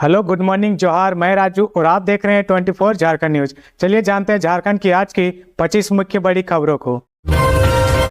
Hello, good morning, जोहार। मैं राजू और आप देख रहे हैं 24 झारखंड न्यूज। चलिए जानते हैं झारखंड की आज की 25 मुख्य बड़ी खबरों को।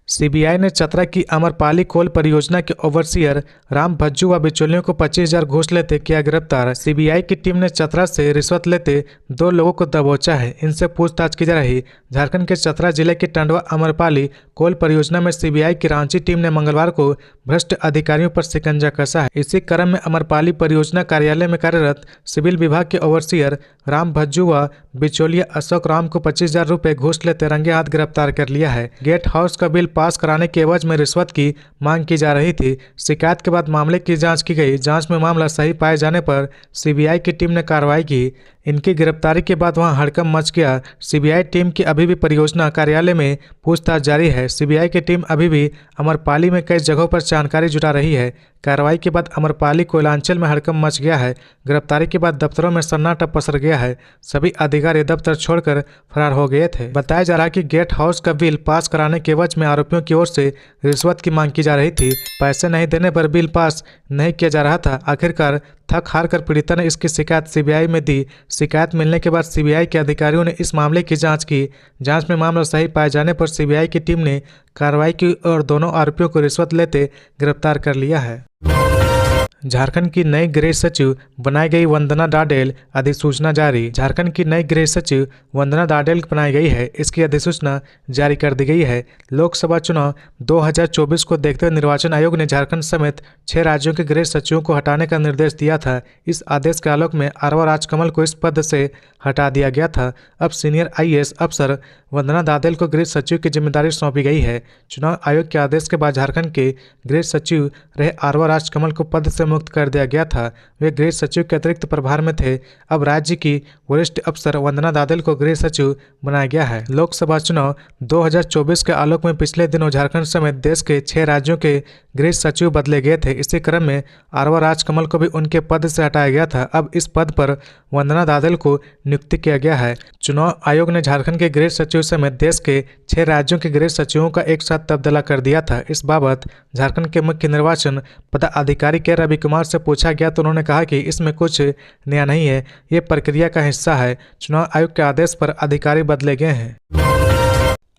सीबीआई ने चतरा की अमरपाली कोल परियोजना के ओवरसियर राम भज्जू व बिचौलियों को 25,000 घूस लेते किया गिरफ्तार। सीबीआई की टीम ने चतरा से रिश्वत लेते 2 लोगों को दबोचा है। इनसे पूछताछ की जा रही। झारखंड के चतरा जिले की टंडवा अमरपाली कोल परियोजना में सीबीआई की रांची टीम ने मंगलवार को भ्रष्ट अधिकारियों पर शिकंजा कसा है। इसी क्रम में अमरपाली परियोजना कार्यालय में कार्यरत सिविल विभाग के ओवरसियर राम भज्जू व बिचौलिया अशोक राम को 25,000 रुपये घूस लेते रंगे हाथ गिरफ्तार कर लिया है। गेट हाउस का बिल पास कराने के एवज में रिश्वत की मांग की जा रही थी। शिकायत के बाद मामले की जांच की गई। जांच में मामला सही पाए जाने पर सीबीआई की टीम ने कार्रवाई की। इनकी गिरफ्तारी के बाद वहां हड़कंप मच गया। सीबीआई टीम की अभी भी परियोजना कार्यालय में पूछताछ जारी है। सीबीआई की टीम अभी भी अमरपाली में कई जगहों पर जानकारी जुटा रही है। कार्रवाई के बाद अमरपाली कोयलांचल में हड़कंप मच गया है। गिरफ्तारी के बाद दफ्तरों में सन्नाटा पसर गया है। सभी अधिकारी दफ्तर छोड़कर फरार हो गए थे। बताया जा रहा है कि गेट हाउस का बिल पास कराने के एवज में आरोपियों की ओर से रिश्वत की मांग की जा रही थी। पैसे नहीं देने पर बिल पास नहीं किया जा रहा था। आखिरकार थक हार कर पीड़िता ने इसकी शिकायत सीबीआई में दी। शिकायत मिलने के बाद सीबीआई के अधिकारियों ने इस मामले की जांच की। जांच में मामला सही पाए जाने पर सीबीआई की टीम ने कार्रवाई की और दोनों आरोपियों को रिश्वत लेते गिरफ्तार कर लिया है। झारखंड की नई गृह सचिव बनाई गई वंदना डाडेल, अधिसूचना जारी। झारखंड की नई गृह सचिव वंदना डाडेल बनाई गई है। इसकी अधिसूचना जारी कर दी गई है। लोकसभा चुनाव 2024 को देखते हुए निर्वाचन आयोग ने झारखंड समेत 6 राज्यों के गृह सचिवों को हटाने का निर्देश दिया था। इस आदेश के आलोक में अरवा राजकमल को इस पद से हटा दिया गया था। अब सीनियर आईएएस अफसर वंदना डाडेल को गृह सचिव की जिम्मेदारी सौंपी गई है। चुनाव आयोग के आदेश के बाद झारखंड के गृह सचिव रहे अरवा राजकमल को पद से मुक्त कर दिया गया था। वे गृह सचिव के अतिरिक्त प्रभार में थे। अब राज्य की वरिष्ठ अफसर वंदना डाडेल को गृह सचिव बनाया गया है। लोकसभा चुनाव 2024 के आलोक में पिछले दिनों झारखंड समेत देश के 6 राज्यों के गृह सचिव बदले गए थे। इसी क्रम में अरवा राजकमल को भी उनके पद से हटाया गया था। अब इस पद पर वंदना डाडेल को नियुक्त किया गया है। चुनाव आयोग ने झारखंड के गृह सचिव समेत देश के 6 राज्यों के गृह सचिवों का एक साथ तबादला कर दिया था। इस बाबत झारखंड के मुख्य निर्वाचन पदाधिकारी के रवि कुमार से पूछा गया तो उन्होंने कहा कि इसमें कुछ नया नहीं है, ये प्रक्रिया का हिस्सा है। चुनाव आयोग के आदेश पर अधिकारी बदले गए हैं।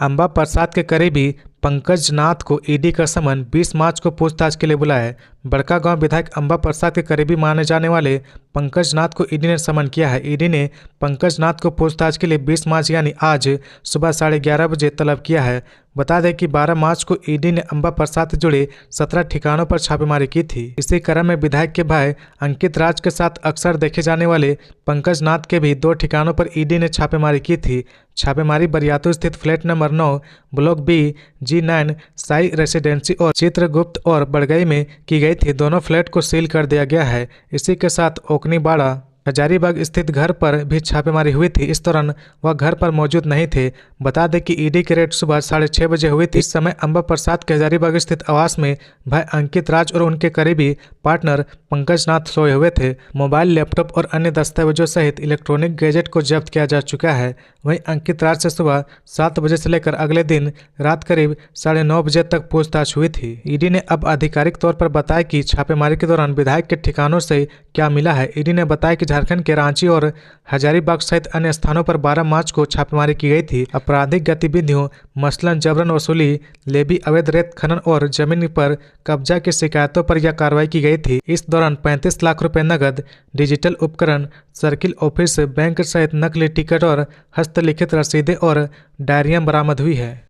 अंबा प्रसाद के करीबी पंकज नाथ को ईडी का समन 20 मार्च को पूछताछ के लिए बुलाया है। बड़कागांव विधायक अंबा प्रसाद के करीबी माने जाने वाले पंकज नाथ को ईडी ने समन किया है। ईडी ने पंकज नाथ को पूछताछ के लिए 20 मार्च यानी आज सुबह 11:30 बजे तलब किया है। बता दें कि 12 मार्च को ईडी ने अंबा प्रसाद से जुड़े 17 ठिकानों पर छापेमारी की थी। इसी क्रम में विधायक के भाई अंकित राज के साथ अक्सर देखे जाने वाले पंकज नाथ के भी 2 ठिकानों पर ईडी ने छापेमारी की थी। छापेमारी बरियातू स्थित flat number 9 block B G9 Sai residency और चित्रगुप्त और बड़गई में की गई थी। दोनों फ्लैट को सील कर दिया गया है। इसी के साथ ओकनीबाड़ा हजारीबाग स्थित घर पर भी छापेमारी हुई थी। इस दौरान वह घर पर मौजूद नहीं थे। बता दें कि ईडी की रेड सुबह 6:30 बजे हुई थी। इस समय अंबा प्रसाद के हजारीबाग स्थित आवास में भाई अंकित राज और उनके करीबी पार्टनर पंकज नाथ सोए हुए थे। मोबाइल, लैपटॉप और अन्य दस्तावेजों सहित इलेक्ट्रॉनिक गैजेट को जब्त किया जा चुका है। वहीं अंकित राज से सुबह 7 बजे से लेकर अगले दिन रात करीब 9:30 बजे तक पूछताछ हुई थी। ईडी ने अब आधिकारिक तौर पर बताया कि छापेमारी के दौरान विधायक के ठिकानों से क्या मिला है। ईडी ने बताया कि झारखंड के रांची और हजारीबाग सहित अन्य स्थानों पर 12 मार्च को छापेमारी की गई थी। आपराधिक गतिविधियों मसलन जबरन वसूली, लेवी, अवैध रेत खनन और जमीन पर कब्जा की शिकायतों पर यह कार्रवाई की गई थी। इस दौरान 35 लाख रुपए नगद, डिजिटल उपकरण, सर्किल ऑफिस, बैंक सहित नकली टिकट और हस्तलिखित रसीदें और डायरियां बरामद हुई है।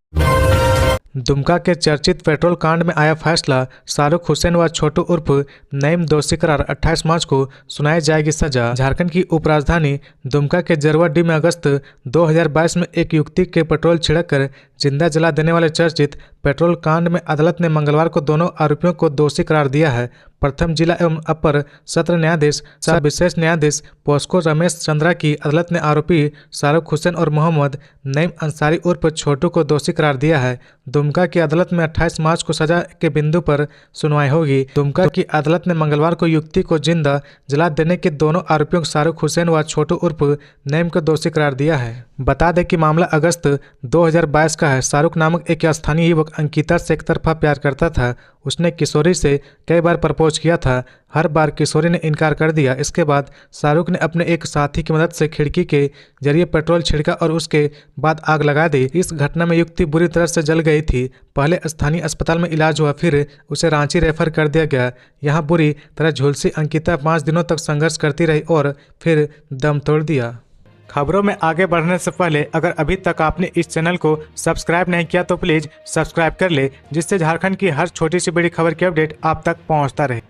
दुमका के चर्चित पेट्रोल कांड में आया फैसला, शाहरुख हुसैन व छोटू उर्फ नईम दोषी करार। 28 मार्च को सुनाई जाएगी सजा। झारखंड की उपराजधानी दुमका के जरवाडीह में अगस्त 2022 में एक युवती के पेट्रोल छिड़क कर जिंदा जला देने वाले चर्चित पेट्रोल कांड में अदालत ने मंगलवार को दोनों आरोपियों को दोषी करार दिया है। प्रथम जिला एवं अपर सत्र न्यायाधीश सह विशेष न्यायाधीश पोस्को रमेश चंद्रा की अदालत ने आरोपी शाहरुख हुसैन और मोहम्मद नईम अंसारी उर्फ छोटू को दोषी करार दिया है। दुमका की अदालत में 28 मार्च को सजा के बिंदु पर सुनवाई होगी। दुमका की अदालत ने मंगलवार को युवती को जिंदा जला देने के दोनों आरोपियों शाहरुख हुसैन व छोटू उर्फ नईम को दोषी करार दिया है। बता दें कि मामला अगस्त 2022 का है। शाहरुख नामक एक स्थानीय युवक अंकिता से एक तरफा प्यार करता था। उसने किशोरी से कई बार प्रपोज किया था, हर बार किशोरी ने इनकार कर दिया। इसके बाद शाहरुख ने अपने एक साथी की मदद से खिड़की के जरिए पेट्रोल छिड़का और उसके बाद आग लगा दी। इस घटना में युवती बुरी तरह से जल गई थी। पहले स्थानीय अस्पताल में इलाज हुआ, फिर उसे रांची रेफर कर दिया गया। यहाँ बुरी तरह झुलसी अंकिता 5 दिनों तक संघर्ष करती रही और फिर दम तोड़ दिया। खबरों में आगे बढ़ने से पहले अगर अभी तक आपने इस चैनल को सब्सक्राइब नहीं किया तो प्लीज सब्सक्राइब कर ले, जिससे झारखंड की हर छोटी सी बड़ी खबर की अपडेट आप तक पहुंचता रहे।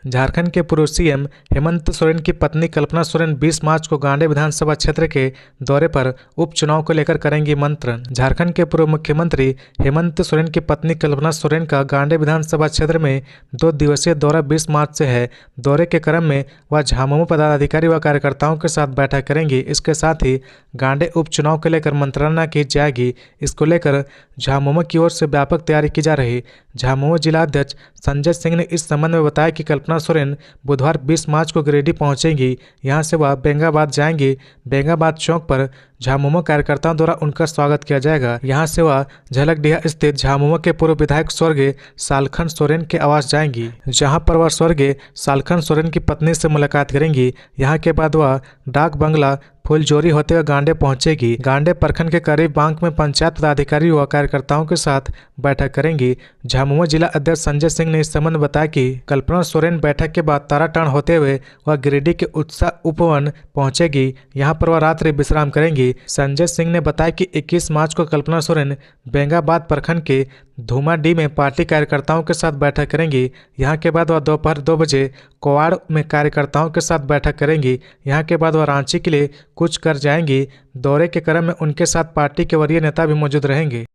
झारखंड के पूर्व सीएम हेमंत सोरेन की पत्नी कल्पना सोरेन 20 मार्च को गांडे विधानसभा क्षेत्र के दौरे पर उपचुनाव को लेकर करेंगी मंथन। झारखंड के पूर्व मुख्यमंत्री हेमंत सोरेन की पत्नी कल्पना सोरेन का गांडे विधानसभा क्षेत्र में 2 दिवसीय दौरा 20 मार्च से है। दौरे के क्रम में वह झामुमो पदाधिकारी व कार्यकर्ताओं के साथ बैठक करेंगी। इसके साथ ही गांडे उपचुनाव को लेकर मंत्रणा की जाएगी। इसको लेकर झामुमो की ओर से व्यापक तैयारी की जा रही। झामुमो जिला अध्यक्ष संजय सिंह ने इस संबंध में बताया कि कल्पना सोरेन बुधवार 20 मार्च को गिरिडीह पहुंचेंगी। यहां से वह बेंगाबाद जाएंगी। बेंगाबाद चौक पर झामुमो कार्यकर्ताओं द्वारा उनका स्वागत किया जाएगा। यहां से वह झलकडीहा स्थित झामुमो के पूर्व विधायक स्वर्गीय सालखन सोरेन के आवास जाएंगी, जहां पर वह स्वर्गीय सालखन सोरेन की पत्नी से मुलाकात करेंगी। यहां के बाद वह डाक बंगला फुलजोरी होते हुए गांडे पहुंचेगी। गांडे प्रखंड के करीब बांक में पंचायत पदाधिकारी व कार्यकर्ताओं के साथ बैठक करेंगी। झामुमो जिला अध्यक्ष संजय सिंह ने इस संबंध में बताया कि कल्पना सोरेन बैठक के बाद ताराटांड़ होते हुए वह गिरिडीह के उत्साह उपवन पहुंचेगी। यहां पर वह रात्रि विश्राम करेंगी। संजय सिंह ने बताया कि 21 मार्च को कल्पना सोरेन बेंगाबाद प्रखंड के धूमाडीह में पार्टी कार्यकर्ताओं के साथ बैठक करेंगी। यहां के बाद वह दोपहर 2 बजे कोवाड़ में कार्यकर्ताओं के साथ बैठक करेंगी। यहां के बाद वह रांची के लिए कूच कर जाएंगी। दौरे के क्रम में उनके साथ पार्टी के वरीय नेता भी मौजूद रहेंगे।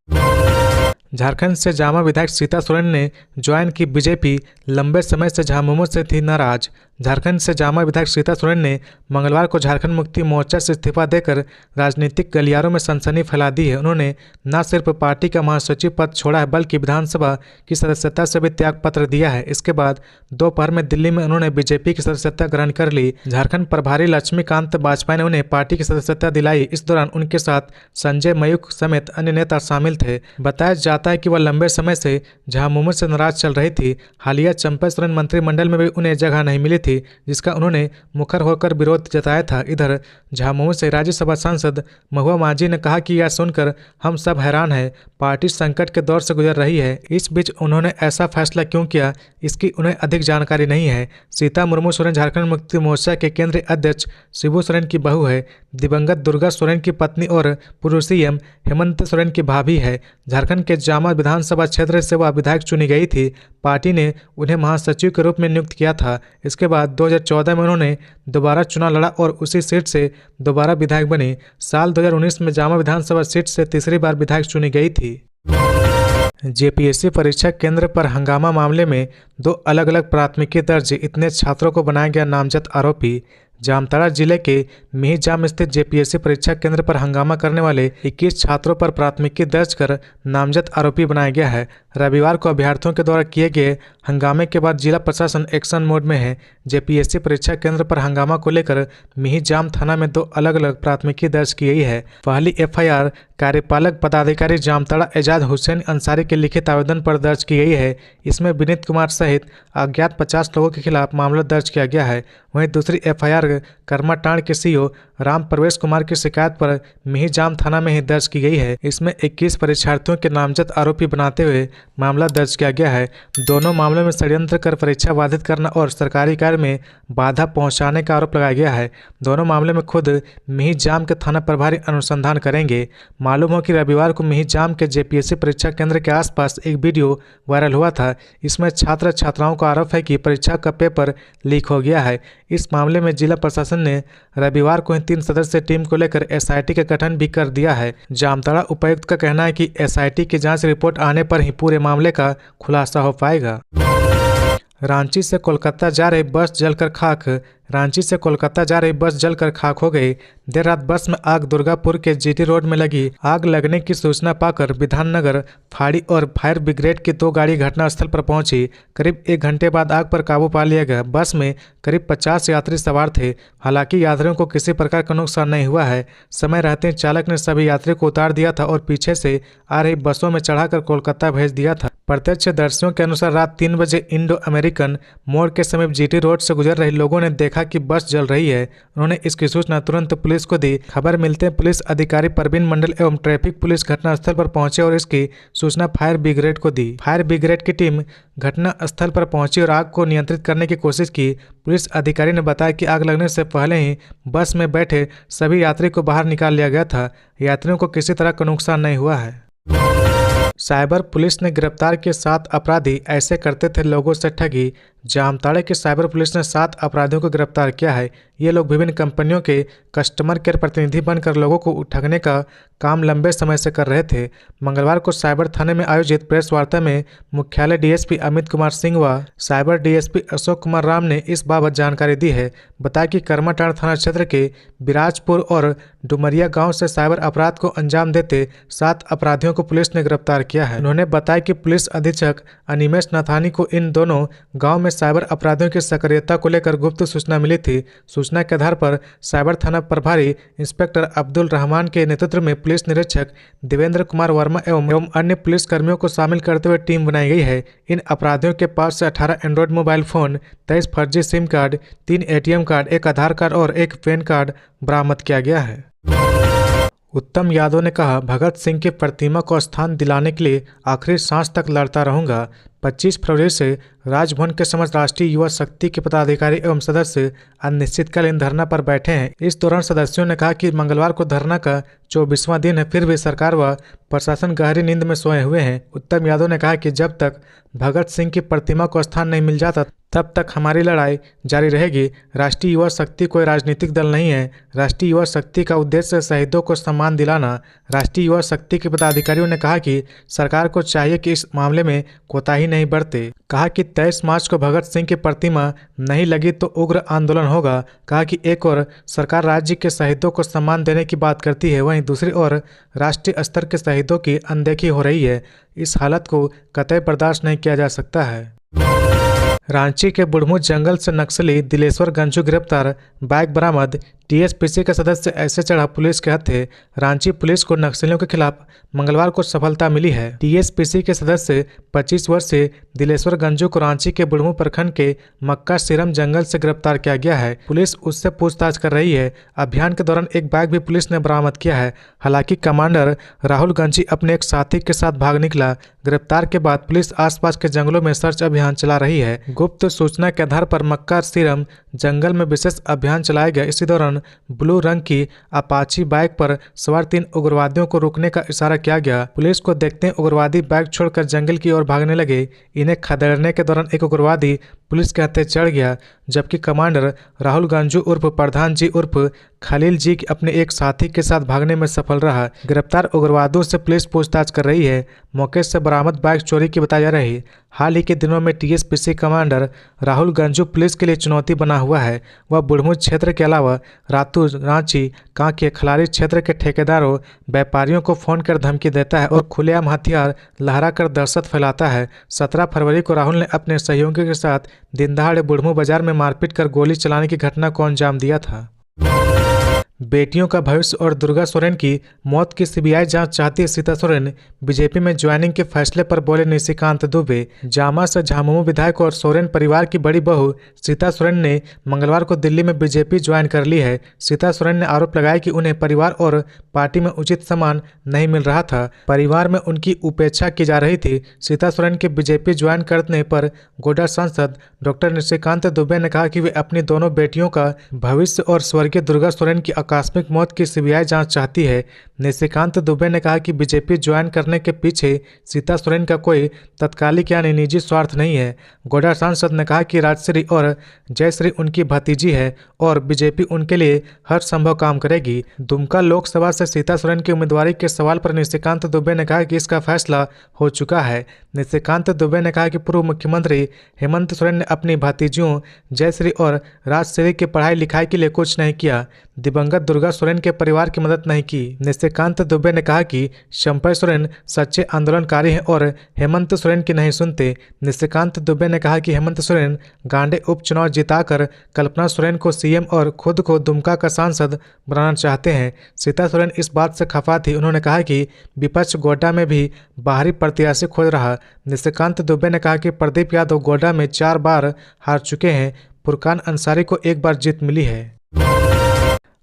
झारखंड से जामा विधायक सीता सोरेन ने ज्वाइन की बीजेपी, लंबे समय से झामुमो से थी नाराज। झारखंड से जामा विधायक सीता सोरेन ने मंगलवार को झारखंड मुक्ति मोर्चा से इस्तीफा देकर राजनीतिक गलियारों में सनसनी फैला दी है। उन्होंने न सिर्फ पार्टी का महासचिव पद छोड़ा है, बल्कि विधानसभा की सदस्यता से भी त्याग पत्र दिया है। इसके बाद दोपहर में दिल्ली में उन्होंने बीजेपी की सदस्यता ग्रहण कर ली। झारखंड प्रभारी लक्ष्मीकांत वाजपेयी ने उन्हें पार्टी की सदस्यता दिलाई। इस दौरान उनके साथ संजय मयूख समेत अन्य नेता शामिल थे। बताया जाता है कि वह लंबे समय से झामुमो से नाराज चल रही थी। हालिया चंपा सोरेन मंत्रिमंडल में भी उन्हें जगह नहीं मिली थी, जिसका उन्होंने मुखर होकर विरोध जताया था। इधर झामुमो से राज्यसभा सांसद महुआ माझी ने कहा कि यह सुनकर हम सब हैरान हैं, पार्टी संकट के दौर से गुजर रही है। इस बीच उन्होंने ऐसा फैसला क्यों किया, इसकी उन्हें अधिक जानकारी नहीं है। सीता मुर्मू सोरेन झारखंड मुक्ति मोर्चा के केंद्रीय अध्यक्ष शिबू सोरेन की बहू है। दिवंगत दुर्गा सोरेन की पत्नी और पूर्व सीएम हेमंत सोरेन की भाभी है। झारखंड के जामा विधानसभा क्षेत्र से वह विधायक चुनी गई थी। पार्टी ने उन्हें महासचिव के रूप में नियुक्त किया था। इसके बाद 2014 में उन्होंने दोबारा चुनाव लड़ा और उसी सीट से दोबारा विधायक बनी। साल 2019 में जामा विधानसभा सीट से तीसरी बार विधायक चुनी गई थी। जेपीएससी परीक्षा केंद्र पर हंगामा मामले में 2 अलग अलग प्राथमिकी दर्ज, इतने छात्रों को बनाया गया नामजद आरोपी। जामताड़ा जिले के मिहिजाम स्थित जेपीएससी परीक्षा केंद्र पर हंगामा करने वाले 21 छात्रों पर प्राथमिकी दर्ज कर नामजद आरोपी बनाया गया है। रविवार को अभ्यर्थियों के द्वारा किए गए हंगामे के बाद जिला प्रशासन एक्शन मोड में है। जेपीएससी परीक्षा केंद्र पर हंगामा को लेकर मिहिजाम थाना में 2 अलग अलग प्राथमिकी दर्ज की गई है। पहली एफआईआर कार्यपालक पदाधिकारी जामताड़ा एजाज हुसैन अंसारी के लिखित आवेदन पर दर्ज की गई है। इसमें विनीत कुमार सहित अज्ञात 50 लोगों के खिलाफ मामला दर्ज किया गया है। वहीं दूसरी एफआईआर कर्माटांड़ के सीईओ राम प्रवेश कुमार की शिकायत पर मिहिजाम थाना में ही दर्ज की गई है। इसमें 21 परीक्षार्थियों के नामजद आरोपी बनाते हुए मामला दर्ज किया गया है। दोनों मामलों में षड्यंत्र कर परीक्षा बाधित करना और सरकारी कार्य में बाधा पहुंचाने का आरोप लगाया गया है। दोनों मामले में खुद मिहिजाम के थाना प्रभारी अनुसंधान करेंगे। मालूम हो कि रविवार को मिहिजाम के जेपीएससी परीक्षा केंद्र के आसपास एक वीडियो वायरल हुआ था। इसमें छात्र छात्राओं का आरोप है कि परीक्षा का पेपर लीक हो गया है। इस मामले में जिला प्रशासन ने रविवार को 3 सदस्यीय टीम को लेकर एसआईटी का गठन भी कर दिया है। जामताड़ा उपायुक्त का कहना है कि एसआईटी की जांच रिपोर्ट आने पर ही पूरे मामले का खुलासा हो पाएगा। रांची से कोलकाता जा रही बस जलकर खाक, रांची से कोलकाता जा रही बस जलकर खाक हो गई। देर रात बस में आग। दुर्गापुर के जीटी रोड में लगी आग लगने की सूचना पाकर विधाननगर फाड़ी और फायर ब्रिगेड की 2 गाड़ी घटनास्थल पर पहुंची। करीब 1 घंटे बाद आग पर काबू पा लिया गया। बस में करीब 50 यात्री सवार थे। हालांकि यात्रियों को किसी प्रकार का नुकसान नहीं हुआ है। समय रहते चालक ने सभी यात्रियों को उतार दिया था और पीछे से आ रही बसों में चढ़ाकर कोलकाता भेज दिया था। प्रत्यक्षदर्शियों के अनुसार रात 3 बजे इंडो अमेरिकन मोड़ के समीप जीटी रोड से गुजर रहे लोगों ने देखा कि बस जल रही है। उन्होंने इसकी सूचना तुरंत पुलिस को दी। खबर मिलते पुलिस अधिकारी परवीन मंडल एवं ट्रैफिक पुलिस घटनास्थल पर पहुंचे और इसकी सूचना फायर ब्रिगेड को दी। फायर ब्रिगेड की टीम घटनास्थल पर पहुंची और आग को नियंत्रित करने की कोशिश की। पुलिस अधिकारी ने बताया कि आग लगने से पहले ही बस में बैठे सभी यात्री को बाहर निकाल लिया गया था। यात्रियों को किसी तरह का नुकसान नहीं हुआ है। साइबर पुलिस ने गिरफ्तार किए 7 अपराधी, ऐसे करते थे लोगों से ठगी। जामताड़ा की साइबर पुलिस ने 7 अपराधियों को गिरफ्तार किया है। ये लोग विभिन्न कंपनियों के कस्टमर केयर प्रतिनिधि बनकर लोगों को ठगने का काम लंबे समय से कर रहे थे। मंगलवार को साइबर थाने में आयोजित प्रेस वार्ता में मुख्यालय डीएसपी अमित कुमार सिंह व साइबर डीएसपी अशोक कुमार राम ने इस बाबत जानकारी दी है। बताया कि करमाटांड़ थाना क्षेत्र के बिराजपुर और डुमरिया गांव से साइबर अपराध को अंजाम देते 7 अपराधियों को पुलिस ने गिरफ्तार किया है। उन्होंने बताया कि पुलिस अधीक्षक अनिमेश नाथानी को इन दोनों गाँव में साइबर अपराधियों की सक्रियता को लेकर गुप्त सूचना मिली थी। सूचना के आधार पर साइबर थाना प्रभारी इंस्पेक्टर अब्दुल रहमान के नेतृत्व में पुलिस निरीक्षक देवेंद्र कुमार वर्मा एवं अन्य पुलिस कर्मियों को शामिल करते हुए टीम बनाई गई है। इन अपराधियों के पास से 18 एंड्रॉयड मोबाइल फोन, 23 फर्जी सिम कार्ड, 3 एटीएम कार्ड, 1 आधार कार्ड और 1 पैन कार्ड बरामद किया गया है। उत्तम यादव ने कहा, भगत सिंह की प्रतिमा को स्थान दिलाने के लिए आखिरी सांस तक लड़ता रहूंगा। 25 फरवरी से राजभवन के समक्ष राष्ट्रीय युवा शक्ति के पदाधिकारी एवं सदस्य अनिश्चितकालीन धरना पर बैठे हैं। इस दौरान सदस्यों ने कहा कि मंगलवार को धरना का 24वां दिन है, फिर भी सरकार व प्रशासन गहरी नींद में सोए हुए हैं। उत्तम यादव ने कहा कि जब तक भगत सिंह की प्रतिमा को स्थान नहीं मिल जाता तब तक हमारी लड़ाई जारी रहेगी। राष्ट्रीय युवा शक्ति कोई राजनीतिक दल नहीं है। राष्ट्रीय युवा शक्ति का उद्देश्य शहीदों को सम्मान दिलाना। राष्ट्रीय युवा शक्ति के पदाधिकारियों ने कहा कि सरकार को चाहिए कि इस मामले में कोताही नहीं बरते। कहा कि 23 मार्च को भगत सिंह की प्रतिमा नहीं लगी तो उग्र आंदोलन होगा। कहा कि एक ओर सरकार राज्य के शहीदों को सम्मान देने की बात करती है, वहीं दूसरी ओर राष्ट्रीय स्तर के शहीदों की अनदेखी हो रही है। इस हालत को कतई बर्दाश्त नहीं किया जा सकता है। रांची के बुढ़मू जंगल से नक्सली दिलेश्वर गंजू गिरफ्तार, बाइक बरामद। टीएसपीसी के सदस्य ऐसे चढ़ा पुलिस के हत्थे। रांची पुलिस को नक्सलियों के खिलाफ मंगलवार को सफलता मिली है। टीएसपीसी के सदस्य 25 वर्षीय दिलेश्वर गंजू को रांची के बुढ़मू प्रखंड के मक्का सिरम जंगल से गिरफ्तार किया गया है। पुलिस उससे पूछताछ कर रही है। अभियान के दौरान एक बाइक भी पुलिस ने बरामद किया है। हालांकि कमांडर राहुल गंजी अपने एक साथी के साथ भाग निकला। गिरफ्तार के बाद पुलिस आसपास के जंगलों में सर्च अभियान चला रही है। गुप्त सूचना के आधार पर मक्का सिरम जंगल में विशेष अभियान चलाया गया। इसी दौरान ब्लू रंग की अपाची बाइक पर सवार 3 उग्रवादियों को रोकने का इशारा किया गया। पुलिस को देखते उग्रवादी बाइक छोड़कर जंगल की ओर भागने लगे। इन्हें खदेड़ने के दौरान एक उग्रवादी पुलिस के हत्थे चढ़ गया, जबकि कमांडर राहुल गंजू उर्फ प्रधान जी उर्फ खलील जी अपने एक साथी के साथ भागने में सफल रहा। गिरफ्तार उग्रवादियों से पुलिस पूछताछ कर रही है। मौके से बरामद बाइक चोरी की बताई जा रही। हाल ही के दिनों में TSPC commander Rahul Ganju police के लिए चुनौती बना हुआ है। वह बुढ़मू क्षेत्र के अलावा रातू, रांची, कांके, खलारी क्षेत्र के ठेकेदारों, व्यापारियों को फोन कर धमकी देता है और खुलेआम हथियार लहराकर दहशत फैलाता है। 17 फरवरी को राहुल ने अपने सहयोगियों के साथ दिनदहाड़े बुढ़मू बाजार में मारपीट कर गोली चलाने की घटना को अंजाम दिया था। बेटियों का भविष्य और दुर्गा सोरेन की मौत की सीबीआई जांच चाहती है। सीता सोरेन बीजेपी में ज्वाइनिंग के फैसले पर बोले निशिकांत दुबे। जामा से झामुमो विधायक और सोरेन परिवार की बड़ी बहू सीता सोरेन ने मंगलवार को दिल्ली में बीजेपी ज्वाइन कर ली है। सीता सोरेन ने आरोप लगाया कि उन्हें परिवार और पार्टी में उचित सम्मान नहीं मिल रहा था। परिवार में उनकी उपेक्षा की जा रही थी। सीता सोरेन के बीजेपी ज्वाइन करने पर गोड्डा सांसद डॉक्टर निशिकांत दुबे ने कहा कि वे अपनी दोनों बेटियों का भविष्य और स्वर्गीय दुर्गा सोरेन की आकस्मिक मौत की सीबीआई जांच चाहती है। निशिकांत दुबे ने कहा कि बीजेपी ज्वाइन करने के पीछे सीता सोरेन का कोई तत्कालिक यानी निजी स्वार्थ नहीं है। गोड्डा सांसद ने कहा कि राजश्री और जयश्री उनकी भतीजी है और बीजेपी उनके लिए हर संभव काम करेगी। दुमका लोकसभा से सीता सोरेन की उम्मीदवारी के सवाल पर निशिकांत दुबे ने कहा कि इसका फैसला हो चुका है। निशिकांत दुबे ने कहा कि पूर्व मुख्यमंत्री हेमंत सोरेन ने अपनी भतीजियों जयश्री और राजश्री की पढ़ाई लिखाई के लिए कुछ नहीं किया। दिवंगत दुर्गा सोरेन के परिवार की मदद नहीं की। निशिकांत दुबे ने कहा कि शंपर सोरेन सच्चे आंदोलनकारी हैं और हेमंत सोरेन की नहीं सुनते। निशिकांत दुबे ने कहा कि हेमंत सोरेन गांडे उपचुनाव जिताकर कल्पना सोरेन को सीएम और खुद को दुमका का सांसद बनाना चाहते हैं। सीता सोरेन इस बात से खफा थी। उन्होंने कहा कि विपक्ष गोड्डा में भी बाहरी प्रत्याशी खोज रहा। निशिकांत दुबे ने कहा कि प्रदीप यादव गोड्डा में 4 बार हार चुके हैं। फुरकान अंसारी को 1 बार जीत मिली है।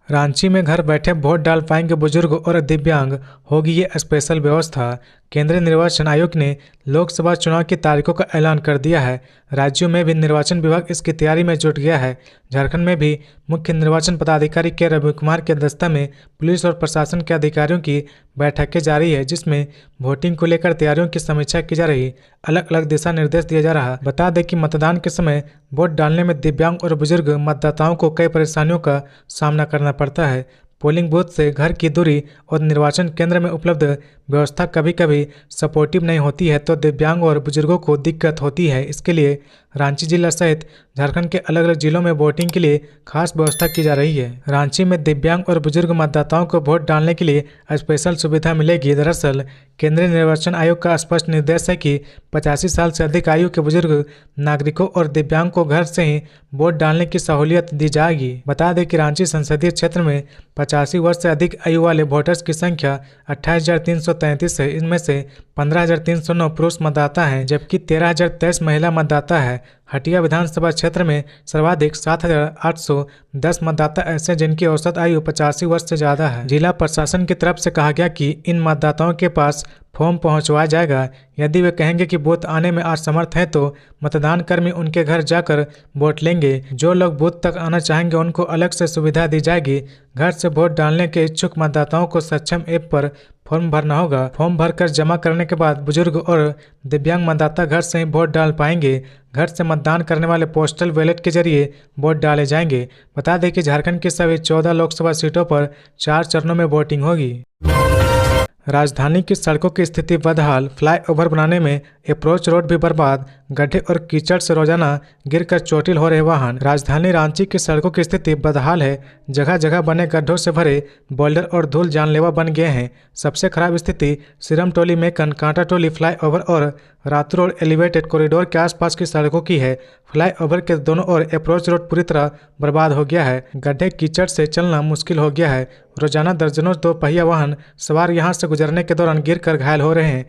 रांची में घर बैठे वोट डाल पाएंगे बुजुर्ग और दिव्यांग, होगी ये स्पेशल व्यवस्था। केंद्रीय निर्वाचन आयोग ने लोकसभा चुनाव की तारीखों का ऐलान कर दिया है। राज्यों में भी निर्वाचन विभाग इसकी तैयारी में जुट गया है। झारखंड में भी मुख्य निर्वाचन पदाधिकारी के रविकुमार की अध्यक्षता में पुलिस और प्रशासन के अधिकारियों की बैठकें जारी है, जिसमें वोटिंग को लेकर तैयारियों की समीक्षा की जा रही। अलग अलग दिशा निर्देश दिया जा रहा। बता दें कि मतदान के समय वोट डालने में दिव्यांग और बुजुर्ग मतदाताओं को कई परेशानियों का सामना करना पड़ता है। पोलिंग बूथ से घर की दूरी और निर्वाचन केंद्र में उपलब्ध व्यवस्था कभी कभी सपोर्टिव नहीं होती है, तो दिव्यांग और बुजुर्गों को दिक्कत होती है। इसके लिए रांची जिला सहित झारखंड के अलग अलग जिलों में वोटिंग के लिए खास व्यवस्था की जा रही है। रांची में दिव्यांग और बुजुर्ग मतदाताओं को वोट डालने के लिए स्पेशल सुविधा मिलेगी। दरअसल केंद्रीय निर्वाचन आयोग का स्पष्ट निर्देश है कि 85 साल से अधिक आयु के बुजुर्ग नागरिकों और दिव्यांग को घर से ही वोट डालने की सहूलियत दी जाएगी। बता दें कि रांची संसदीय क्षेत्र में 85 वर्ष से अधिक आयु वाले वोटर्स की संख्या 28,333 है। इनमें से 15,309 पुरुष मतदाता हैं, जबकि 13,023 महिला मतदाता है। हटिया विधानसभा क्षेत्र में सर्वाधिक 7,810 मतदाता ऐसे जिनकी औसत आयु 85 वर्ष से ज्यादा है। जिला प्रशासन की तरफ से कहा गया कि इन मतदाताओं के पास फॉर्म पहुंचवाया जाएगा। यदि वे कहेंगे कि बूथ आने में असमर्थ हैं तो मतदान कर्मी उनके घर जाकर वोट लेंगे। जो लोग बूथ तक आना चाहेंगे उनको अलग से सुविधा दी जाएगी। घर से वोट डालने के इच्छुक मतदाताओं को सक्षम ऐप पर फॉर्म भरना होगा। फॉर्म भरकर जमा करने के बाद बुजुर्ग और दिव्यांग मतदाता घर से ही वोट डाल पाएंगे। घर से मतदान करने वाले पोस्टल बैलेट के जरिए वोट डाले जाएंगे। बता दें कि झारखंड की सभी 14 लोकसभा सीटों पर 4 चरणों में वोटिंग होगी। राजधानी की सड़कों की स्थिति बदहाल, फ्लाईओवर बनाने में अप्रोच रोड भी बर्बाद, गड्ढे और कीचड़ से रोजाना गिरकर चोटिल हो रहे वाहन। राजधानी रांची की सड़कों की स्थिति बदहाल है। जगह जगह बने गड्ढों से भरे बोल्डर और धूल जानलेवा बन गए हैं। सबसे खराब स्थिति सिरम टोली मेकन, कांटा टोली फ्लाईओवर और रातू रोड एलिवेटेड कॉरिडोर के आसपास की सड़कों की है। फ्लाईओवर के दोनों ओर अप्रोच रोड पूरी तरह बर्बाद हो गया है। गड्ढे कीचड़ से चलना मुश्किल हो गया है। रोजाना दर्जनों 2 पहिया वाहन सवार यहां से गुजरने के दौरान गिरकर घायल हो रहे हैं।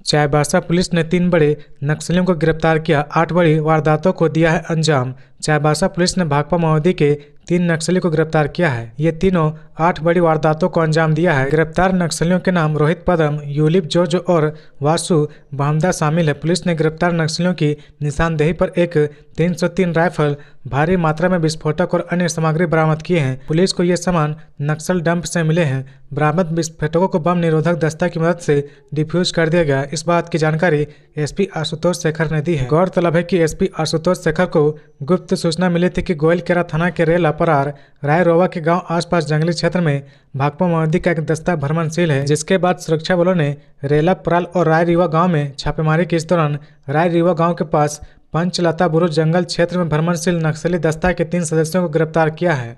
चाईबासा पुलिस ने 3 बड़े नक्सलियों को गिरफ्तार किया। 8 बड़ी वारदातों को दिया है अंजाम। चाईबासा पुलिस ने भाकपा माओवादी के 3 नक्सली को गिरफ्तार किया है। ये तीनों 8 बड़ी वारदातों को अंजाम दिया है। गिरफ्तार नक्सलियों के नाम रोहित पदम, यूलिप जोजो और वासु बहमदा शामिल है। पुलिस ने गिरफ्तार नक्सलियों की निशानदेही पर एक 303 राइफल, भारी मात्रा में विस्फोटक और अन्य सामग्री बरामद किए हैं। पुलिस को ये सामान नक्सल डंप से मिले हैं। बरामद विस्फोटकों को बम निरोधक दस्ता की मदद से डिफ्यूज कर दिया गया। इस बात की जानकारी एसपी आशुतोष शेखर ने दी है। गौरतलब है कि एसपी आशुतोष शेखर को गुप्त सूचना मिली थी कि गोइलकेरा थाना के रेला परार रायरोवा के गांव आसपास जंगली क्षेत्र में भाकपा माओवादी का एक दस्ता भ्रमणशील है, जिसके बाद सुरक्षा बलों ने रेला पराल और रायरीवा गांव में छापेमारी की। इस दौरान रायरीवा गांव के पास पंचलता बुरुज जंगल क्षेत्र में भ्रमणशील नक्सली दस्ता के 3 सदस्यों को गिरफ्तार किया है।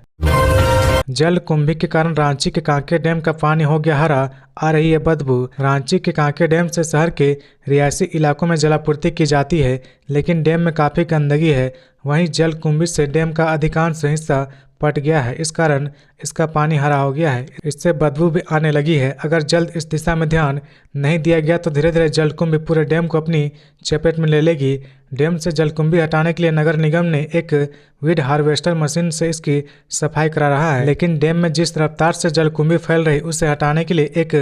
जल कुंभी के कारण रांची के कांके डैम का पानी हो गया हरा, आ रही है बदबू। रांची के कांके डैम से शहर के रिहायशी इलाकों में जलापूर्ति की जाती है, लेकिन डैम में काफ़ी गंदगी है। वहीं जल कुंभी से डैम का अधिकांश हिस्सा पट गया है। इस कारण इसका पानी हरा हो गया है। इससे बदबू भी आने लगी है। अगर जल्द इस दिशा में ध्यान नहीं दिया गया तो धीरे धीरे जलकुंभी पूरे डैम को अपनी चपेट में ले लेगी। डैम से जलकुंभी हटाने के लिए नगर निगम ने एक वीड हार्वेस्टर मशीन से इसकी सफाई करा रहा है, लेकिन डैम में जिस रफ्तार से जलकुंभी फैल रही उसे हटाने के लिए एक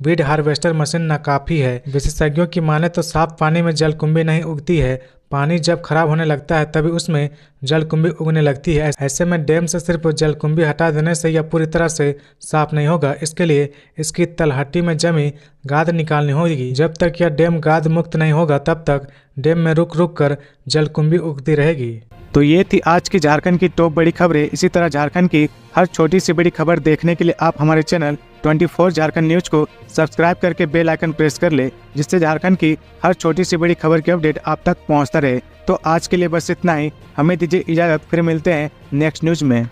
वीड हार्वेस्टर मशीन नाकाफी है। विशेषज्ञों की माने तो साफ पानी में जलकुंभी नहीं उगती है। पानी जब खराब होने लगता है तभी उसमें जलकुंभी उगने लगती है। ऐसे में डैम से सिर्फ जलकुंभी हटा देने से यह पूरी तरह से साफ नहीं होगा। इसके लिए इसकी तलहटी में जमी गाद निकालनी होगी। जब तक यह डैम गाद मुक्त नहीं होगा तब तक डैम में रुक रुक कर जलकुंभी उगती रहेगी। तो ये थी आज की झारखंड की टॉप बड़ी खबरें। इसी तरह झारखंड की हर छोटी सी बड़ी खबर देखने के लिए आप हमारे चैनल 24 झारखंड न्यूज को सब्सक्राइब करके बेल आइकन प्रेस कर ले, जिससे झारखंड की हर छोटी सी बड़ी खबर की अपडेट आप तक पहुंचता रहे। तो आज के लिए बस इतना ही, हमें दीजिए इजाजत, फिर मिलते हैं नेक्स्ट न्यूज में।